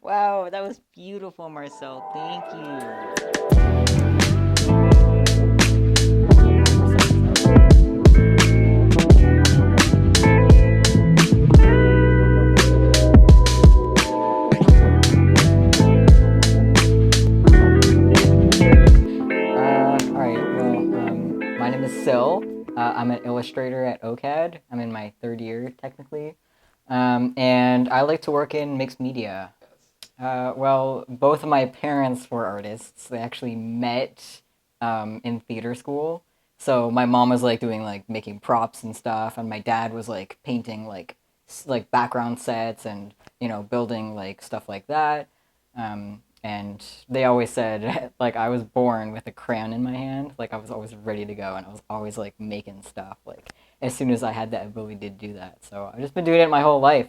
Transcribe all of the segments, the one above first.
Wow, that was beautiful, Marcel. Thank you. My name is Sil. I'm an illustrator at OCAD. I'm in my third year, technically. And I like to work in mixed media. Both of my parents were artists. They actually met in theater school. So my mom was like doing like making props and stuff, and my dad was like painting like background sets and building like stuff like that. And they always said like I was born with a crayon in my hand. Like I was always ready to go, and I was always like making stuff like as soon as I had the ability to do that. So I've just been doing it my whole life.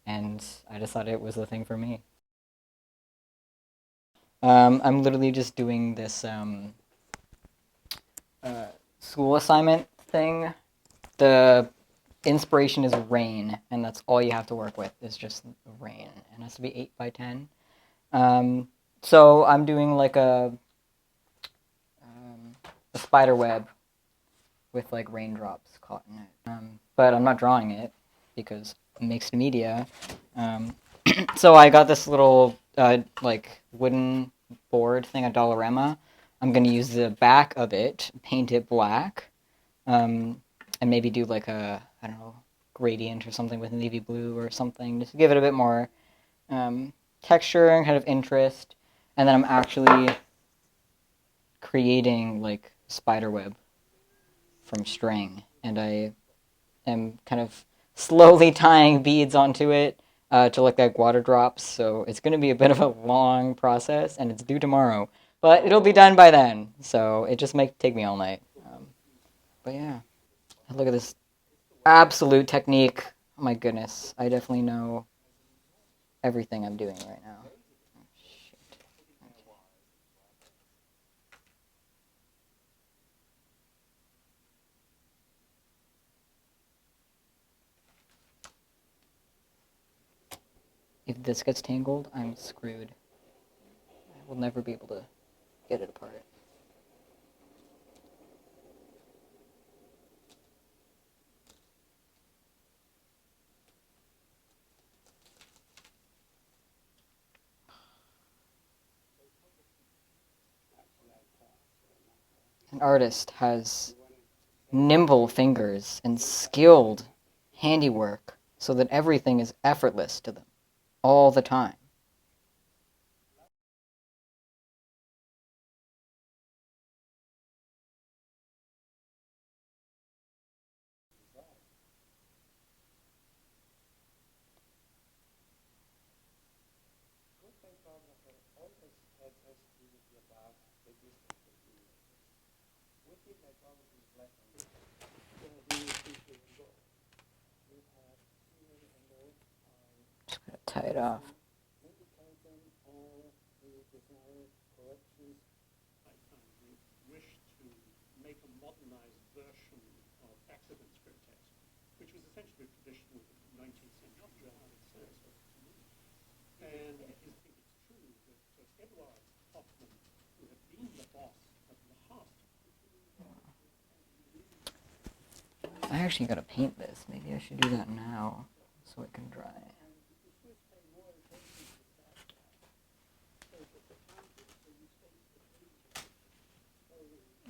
And I just thought it was the thing for me. I'm literally just doing this uh, school assignment thing. The inspiration is rain, and that's all you have to work with is just rain. And it has to be 8 by 10. So I'm doing like a spider web with like raindrops caught in it. But I'm not drawing it because mixed media. Um, so I got this little like wooden board thing, a Dollarama. I'm gonna use the back of it, paint it black, and maybe do like a I don't know gradient or something with navy blue or something, just to give it a bit more um, texture and kind of interest. And then I'm actually creating like spider web from string, and I am kind of slowly tying beads onto it to look like water drops. So it's going to be a bit of a long process, and it's due tomorrow, but it'll be done by then. So it just might take me all night. But yeah, look at this absolute technique. Oh my goodness, I definitely know everything I'm doing right now. Oh, shit. If this gets tangled, I'm screwed. I will never be able to get it apart. An artist has nimble fingers and skilled handiwork so that everything is effortless to them all the time. Just gotta tie it off. Wish to make a modernized version of accident grotesque, which was essentially a tradition of 19th century German theatre. And I think it's true that Edward Hoffman, who had been the boss of the Heart. I actually gotta paint this. Maybe I should do that now so it can dry.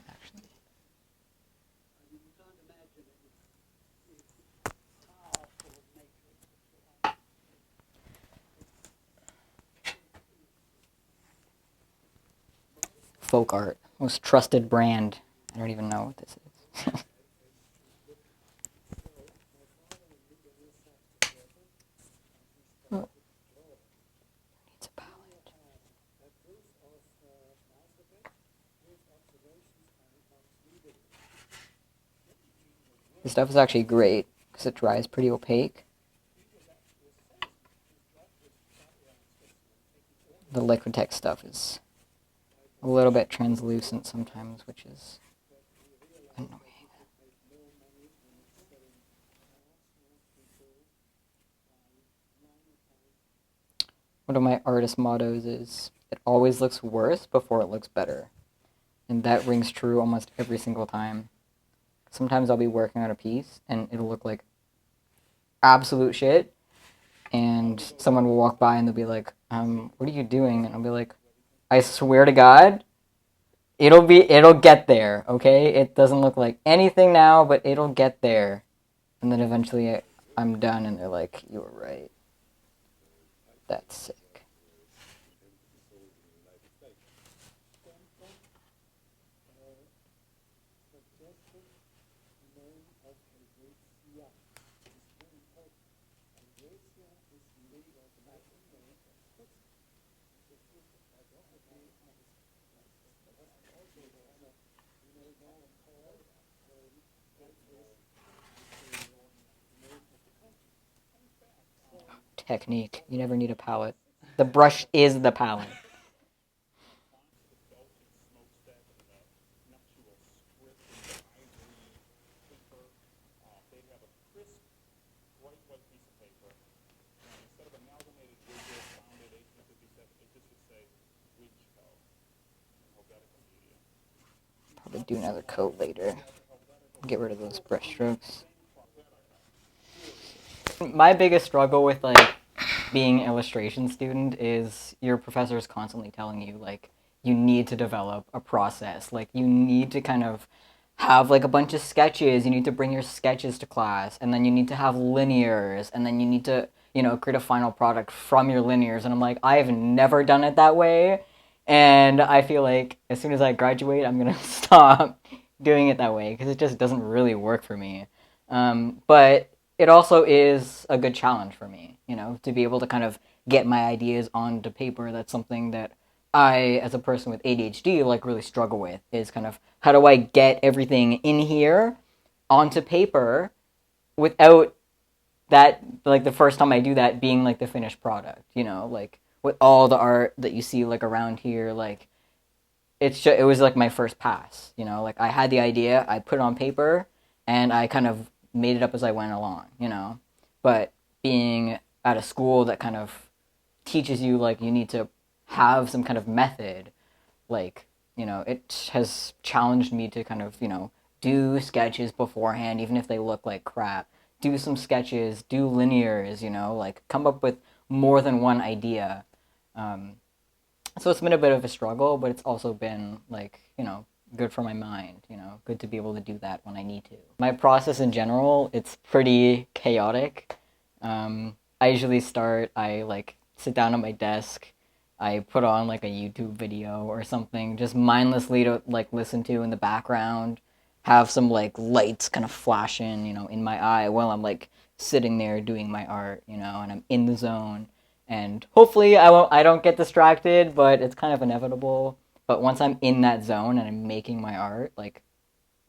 Actually, folk art, most trusted brand. I don't even know what this is. Oh, needs a palette. This stuff is actually great because it dries pretty opaque. The Liquitex stuff is a little bit translucent sometimes, which is annoying. One of my artist mottos is, it always looks worse before it looks better. And that rings true almost every single time. Sometimes I'll be working on a piece and it'll look like absolute shit, and someone will walk by and they'll be like, what are you doing? And I'll be like, I swear to God, it'll get there, okay? It doesn't look like anything now, but it'll get there. And then eventually I'm done and they're like, you were right. That's sick. Technique. You never need a palette. The brush is the palette. Probably do another coat later. Get rid of those brush strokes. My biggest struggle with like being an illustration student is your professor is constantly telling you like you need to develop a process. Like you need to kind of have like a bunch of sketches. You need to bring your sketches to class, and then you need to have linears, and then you need to, you know, create a final product from your linears. And I'm like, I have never done it that way, and I feel like as soon as I graduate, I'm gonna stop doing it that way because it just doesn't really work for me. But it also is a good challenge for me, you know, to be able to kind of get my ideas onto paper. That's something that I, as a person with ADHD, like really struggle with, is kind of how do I get everything in here onto paper without that, like the first time I do that being like the finished product, you know, like with all the art that you see like around here, like it was like my first pass, you know, like I had the idea, I put it on paper, and I kind of made it up as I went along, you know. But being at a school that kind of teaches you like you need to have some kind of method, like, you know, it has challenged me to kind of, you know, do sketches beforehand, even if they look like crap. Do some sketches, do linears, you know, like come up with more than one idea. Um, so it's been a bit of a struggle, but it's also been like, you know, good for my mind, you know, good to be able to do that when I need to. My process in general, it's pretty chaotic. I usually start, I like sit down at my desk, I put on like a YouTube video or something, just mindlessly to like listen to in the background, have some like lights kind of flashing, you know, in my eye while I'm like sitting there doing my art, you know, and I'm in the zone. And hopefully I don't get distracted, but it's kind of inevitable. But once I'm in that zone and I'm making my art, like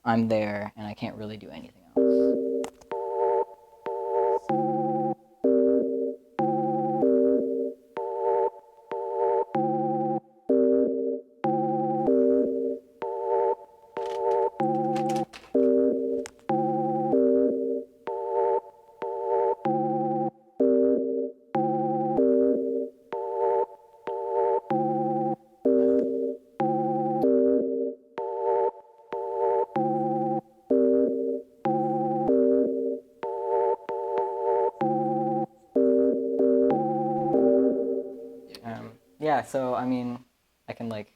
I'm there and I can't really do anything else. Yeah, so I mean, I can like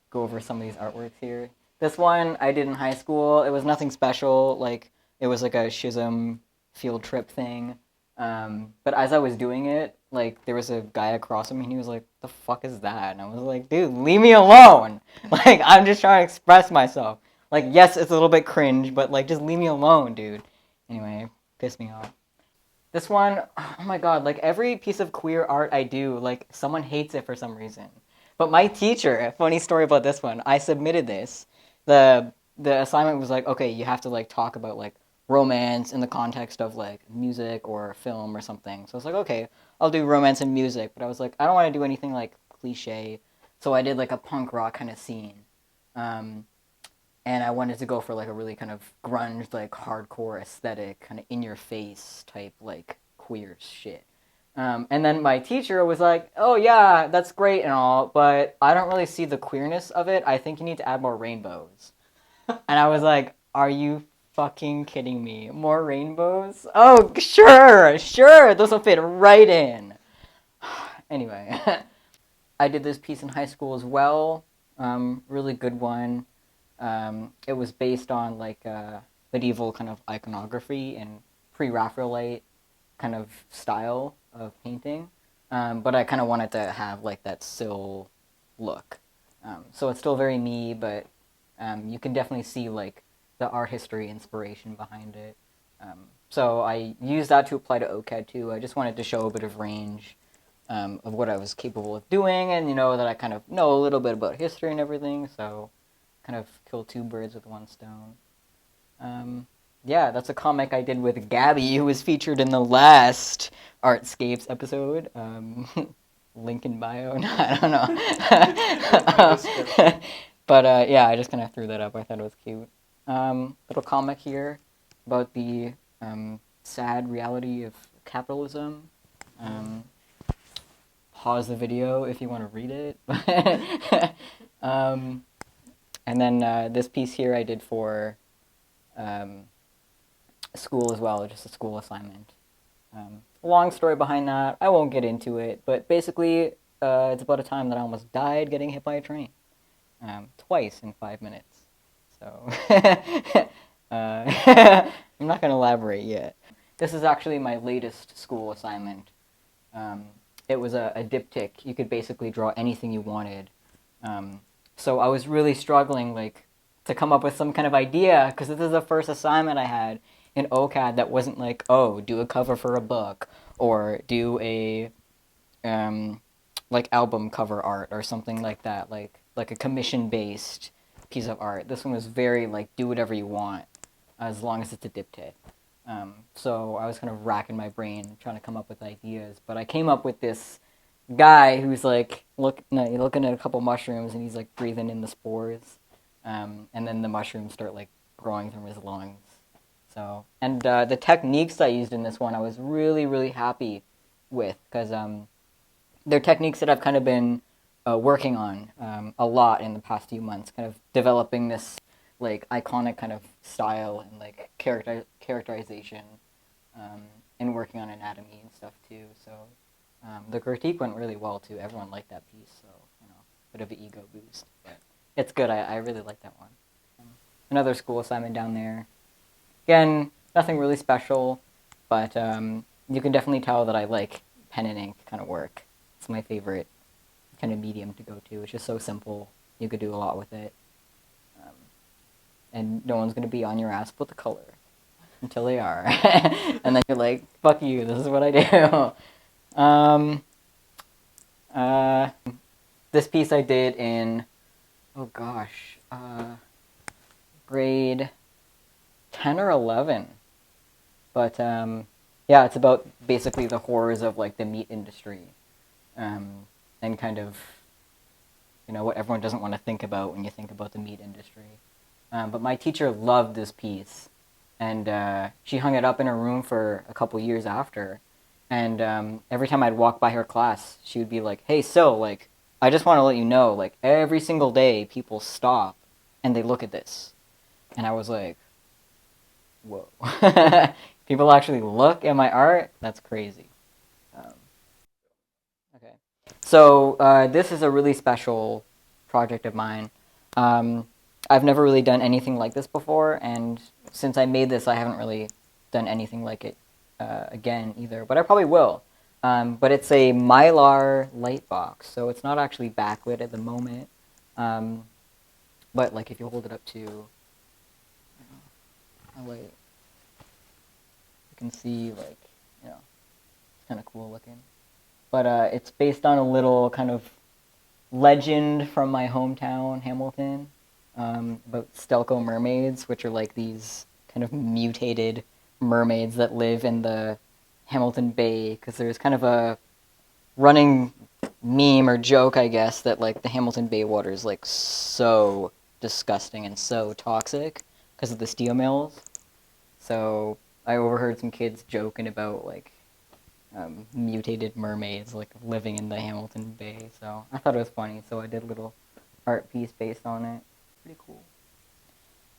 go over some of these artworks here. This one I did in high school. It was nothing special. Like it was like a schism field trip thing. But as I was doing it, like there was a guy across from me, and he was like, "The fuck is that?" And I was like, "Dude, leave me alone! Like I'm just trying to express myself. Like yes, it's a little bit cringe, but like just leave me alone, dude." Anyway, pissed me off. This one, oh my god, like every piece of queer art I do, like someone hates it for some reason. But my teacher, a funny story about this one, I submitted this. The assignment was like, okay, you have to like talk about like romance in the context of like music or film or something. So I was like, okay, I'll do romance and music, but I was like, I don't want to do anything like cliche. So I did like a punk rock kind of scene. Um, and I wanted to go for like a really kind of grunge, like hardcore aesthetic, kind of in your face type, like queer shit. And then my teacher was like, "Oh yeah, that's great and all, but I don't really see the queerness of it. I think you need to add more rainbows." And I was like, "Are you fucking kidding me? More rainbows? Oh, sure, sure. This will fit right in." Anyway, I did this piece in high school as well. Really good one. It was based on like medieval kind of iconography and pre-Raphaelite kind of style of painting, but I kind of wanted to have like that still look. So it's still very me, but you can definitely see like the art history inspiration behind it. So I used that to apply to OCAD too. I just wanted to show a bit of range of what I was capable of doing, and that I kind of know a little bit about history and everything. So kind of kill two birds with one stone. Yeah, that's a comic I did with Gabby, who was featured in the last ArtScapes episode. Link in bio. No, I don't know. But yeah, I just kind of threw that up. I thought it was cute. Little comic here about the sad reality of capitalism. Um, Pause the video if you want to read it. And then this piece here I did for school as well, just a school assignment. Long story behind that. I won't get into it, but basically, it's about a time that I almost died getting hit by a train, twice in 5 minutes. So I'm not going to elaborate yet. This is actually my latest school assignment. It was a diptych. You could basically draw anything you wanted. So I was really struggling, like, to come up with some kind of idea, because this is the first assignment I had in OCAD that wasn't like, oh, do a cover for a book, or do a, like, album cover art, or something like that, like a commission-based piece of art. This one was very, like, do whatever you want, as long as it's a diptych. So I was kind of racking my brain trying to come up with ideas, but I came up with this guy who's like looking at a couple mushrooms and he's like breathing in the spores, and then the mushrooms start like growing from his lungs. So and the techniques I used in this one I was really really happy with because they're techniques that I've kind of been working on a lot in the past few months, kind of developing this like iconic kind of style and like characterization, and working on anatomy and stuff too. So the critique went really well too. Everyone liked that piece, so bit of an ego boost. But it's good. I really like that one. Another school assignment down there. Again, nothing really special, but you can definitely tell that I like pen and ink kind of work. It's my favorite kind of medium to go to. It's just so simple. You could do a lot with it. And no one's going to be on your ass with the color until they are. And then you're like, fuck you, this is what I do. This piece I did in, oh gosh, grade 10 or 11. But yeah, it's about basically the horrors of like the meat industry, and kind of, what everyone doesn't want to think about when you think about the meat industry. But my teacher loved this piece, and she hung it up in her room for a couple years after. And every time I'd walk by her class, she would be like, "Hey, Sil, like, I just want to let you know, like, every single day people stop and they look at this." And I was like, whoa. People actually look at my art? That's crazy. Okay. So this is a really special project of mine. I've never really done anything like this before, and since I made this, I haven't really done anything like it again either, but I probably will. But it's a Mylar light box, so it's not actually backlit at the moment. But like if you hold it up to a light, you can see like, it's kind of cool looking. But it's based on a little kind of legend from my hometown, Hamilton, about Stelco mermaids, which are like these kind of mutated mermaids that live in the Hamilton Bay, because there's kind of a running meme or joke, I guess, that like the Hamilton Bay water is like so disgusting and so toxic because of the steel mills. So I overheard some kids joking about like mutated mermaids like living in the Hamilton Bay. So I thought it was funny. So I did a little art piece based on it. Pretty cool.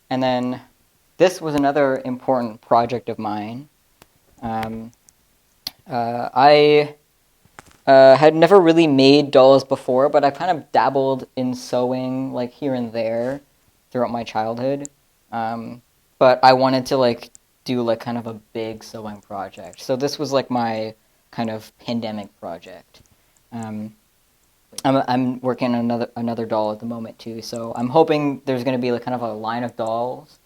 And then this was another important project of mine. I had never really made dolls before, but I kind of dabbled in sewing like here and there throughout my childhood. But I wanted to like do like kind of a big sewing project. So this was like my kind of pandemic project. Um, I'm working on another doll at the moment too. So I'm hoping there's going to be like kind of a line of dolls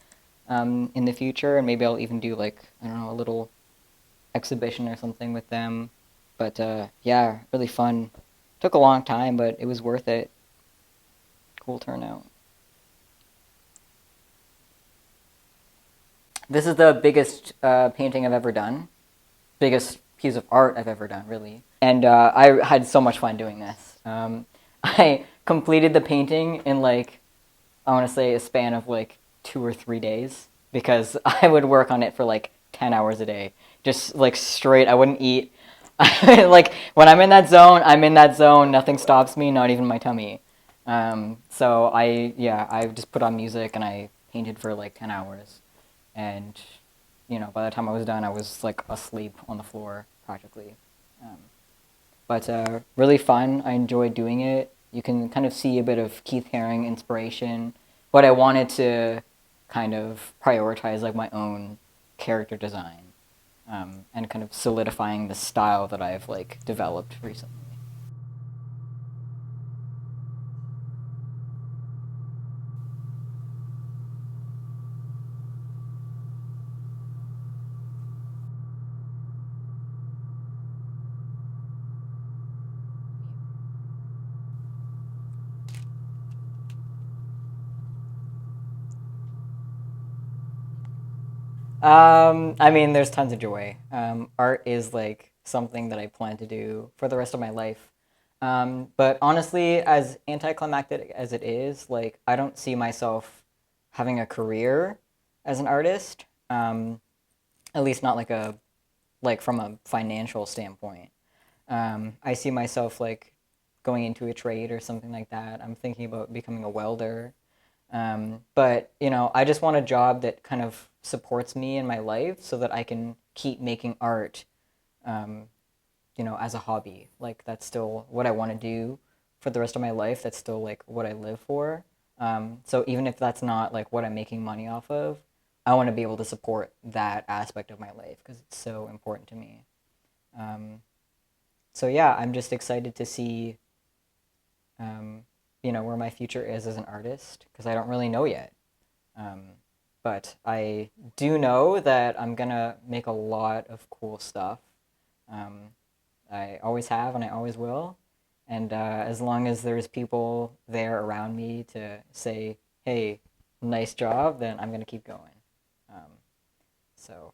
in the future, and maybe I'll even do like I don't know, a little exhibition or something with them. But yeah, really fun. Took a long time, but it was worth it. Cool turnout. This is the biggest painting I've ever done. Biggest piece of art I've ever done, really. And I had so much fun doing this. I completed the painting in like, I want to say a span of like 2 or 3 days because I would work on it for like 10 hours a day. Just like straight, I wouldn't eat. Like when I'm in that zone, I'm in that zone. Nothing stops me, not even my tummy. So I just put on music and I painted for like 10 hours. And, by the time I was done, I was like asleep on the floor practically. Um, but really fun. I enjoyed doing it. You can kind of see a bit of Keith Haring inspiration, but I wanted to kind of prioritize like my own character design and kind of solidifying the style that I've like developed recently. I mean, there's tons of joy. Art is like something that I plan to do for the rest of my life. But honestly, as anticlimactic as it is, like I don't see myself having a career as an artist. At least not like from a financial standpoint. I see myself like going into a trade or something like that. I'm thinking about becoming a welder. But I just want a job that kind of supports me in my life so that I can keep making art, um, as a hobby. Like that's still what I want to do for the rest of my life. That's still like what I live for. So even if that's not like what I'm making money off of, I want to be able to support that aspect of my life because it's so important to me. Um, so yeah, I'm just excited to see, um, where my future is as an artist because I don't really know yet. Um, but I do know that I'm gonna make a lot of cool stuff. Um, I always have and I always will. And as long as there's people there around me to say, hey, nice job, then I'm gonna keep going. Um, so